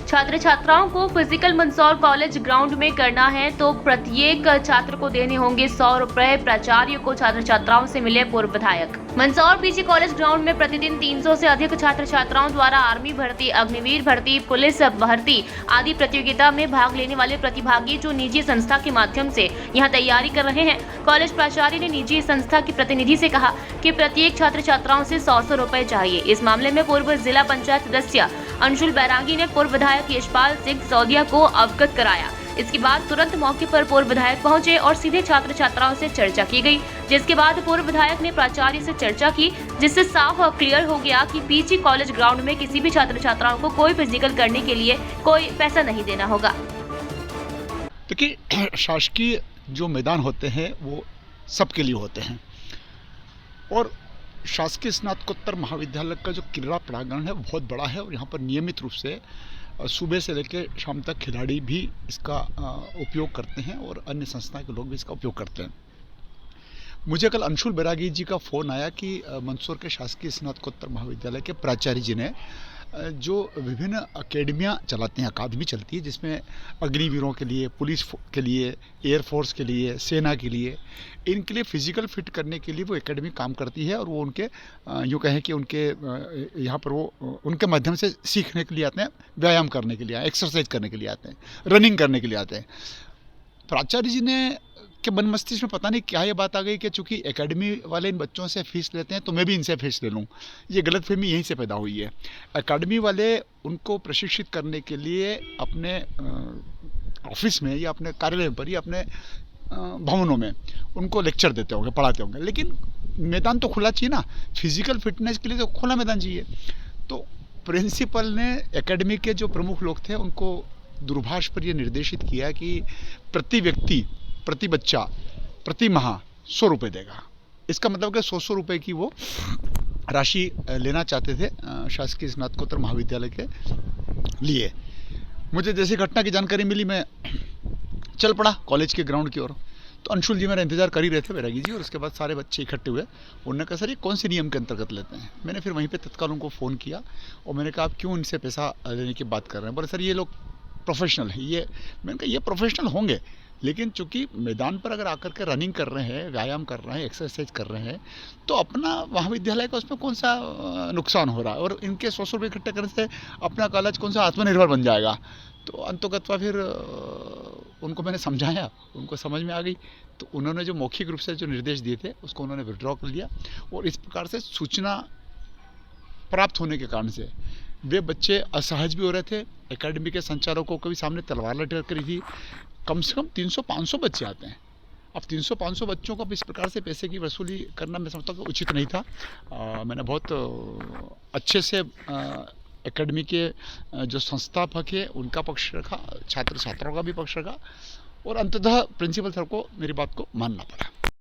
छात्र छात्राओं को फिजिकल मंदसौर कॉलेज ग्राउंड में करना है तो प्रत्येक छात्र को देने होंगे 100 रुपए। प्राचार्य को छात्र छात्राओं से मिले पूर्व विधायक। मंदसौर पीजी कॉलेज ग्राउंड में प्रतिदिन 300 से अधिक छात्र छात्राओं द्वारा आर्मी भर्ती, अग्निवीर भर्ती, पुलिस भर्ती आदि प्रतियोगिता में भाग लेने वाले प्रतिभागी जो निजी संस्था के माध्यम से यहां तैयारी कर रहे हैं। कॉलेज प्राचार्य ने निजी संस्था के प्रतिनिधि से कहा कि प्रत्येक छात्र छात्राओं से 100 रुपए चाहिए। इस मामले में पूर्व जिला पंचायत सदस्य अंशुल बैरागी ने पूर्व विधायक यशपाल सिंह सौदिया को अवगत कराया। इसके बाद तुरंत मौके पर पूर्व विधायक पहुंचे और सीधे छात्र छात्राओं से चर्चा की गई, जिसके बाद पूर्व विधायक ने प्राचार्य से चर्चा की, जिससे साफ और क्लियर हो गया कि पीजी कॉलेज ग्राउंड में किसी भी छात्र छात्राओं को कोई फिजिकल करने के लिए कोई पैसा नहीं देना होगा। देखिए, शासकीय जो मैदान होते हैं वो सबके लिए होते हैं और शासकीय स्नातकोत्तर महाविद्यालय का जो क्रीड़ा प्रांगण है वो बहुत बड़ा है और यहाँ पर नियमित रूप से सुबह से लेकर शाम तक खिलाड़ी भी इसका उपयोग करते हैं और अन्य संस्था के लोग भी इसका उपयोग करते हैं। मुझे कल अंशुल बैरागी जी का फ़ोन आया कि मंदसौर के शासकीय स्नातकोत्तर महाविद्यालय के प्राचार्य जी ने जो विभिन्न अकेडमियाँ चलाते हैं, अकादमी चलती है जिसमें अग्निवीरों के लिए, पुलिस के लिए, एयरफोर्स के लिए, सेना के लिए, इनके लिए फिजिकल फिट करने के लिए वो एकेडमी काम करती है और वो उनके यूँ कहें कि उनके यहाँ पर वो उनके माध्यम से सीखने के लिए आते हैं, व्यायाम करने के लिए, एक्सरसाइज करने के लिए आते हैं, रनिंग करने के लिए आते हैं। प्राचार्य जी ने के मन मस्तिष्क में पता नहीं क्या ये बात आ गई कि चूंकि एकेडमी वाले इन बच्चों से फीस लेते हैं तो मैं भी इनसे फीस ले लूँ। ये गलतफहमी यहीं से पैदा हुई है। एकेडमी वाले उनको प्रशिक्षित करने के लिए अपने ऑफिस में या अपने कार्यालय पर या अपने भवनों में उनको लेक्चर देते होंगे, पढ़ाते होंगे, लेकिन मैदान तो खुला चाहिए ना। फिजिकल फिटनेस के लिए तो खुला मैदान चाहिए। तो प्रिंसिपल ने एकेडमी के जो प्रमुख लोग थे उनको दूरभाष पर यह निर्देशित किया कि प्रति व्यक्ति, प्रति बच्चा, प्रति माह 100 रुपये देगा। इसका मतलब कि 100 रुपये की वो राशि लेना चाहते थे शासकीय स्नातकोत्तर महाविद्यालय के लिए। मुझे जैसी घटना की जानकारी मिली मैं चल पड़ा कॉलेज के ग्राउंड की ओर। तो अंशुल जी मेरा इंतजार कर ही रहे थे, बैरागी जी, और उसके बाद सारे बच्चे इकट्ठे हुए। उन्होंने कहा सर ये कौन से नियम के अंतर्गत लेते हैं। मैंने फिर वहीं पे तत्काल उनको फ़ोन किया और मैंने कहा आप क्यों इनसे पैसा लेने की बात कर रहे हैं। बोले सर ये लोग प्रोफेशनल है। ये मैंने कहा ये प्रोफेशनल होंगे, लेकिन चूंकि मैदान पर अगर आकर के रनिंग कर रहे हैं, व्यायाम कर रहे हैं, एक्सरसाइज कर रहे हैं, तो अपना महाविद्यालय का उसमें कौन सा नुकसान हो रहा है और इनके 100 रुपये इकट्ठे करने से अपना कॉलेज कौन सा आत्मनिर्भर बन जाएगा। तो अंतोगत्वा फिर उनको मैंने समझाया, उनको समझ में आ गई। तो उन्होंने जो मौखिक रूप से जो निर्देश दिए थे उसको उन्होंने विड्रॉ कर लिया और इस प्रकार से सूचना प्राप्त होने के कारण से वे बच्चे असहज भी हो रहे थे। एकेडमी के संचालकों को भी सामने तलवार लटक करी थी। कम से कम 300-500 बच्चे आते हैं। अब 300-500 बच्चों को इस प्रकार से पैसे की वसूली करना मैं समझता हूँ कि उचित नहीं था। मैंने बहुत अच्छे से एकेडमी के जो संस्थापक है उनका पक्ष रखा, छात्र छात्राओं का भी पक्ष रखा और अंततः प्रिंसिपल सर को मेरी बात को मानना पड़ा।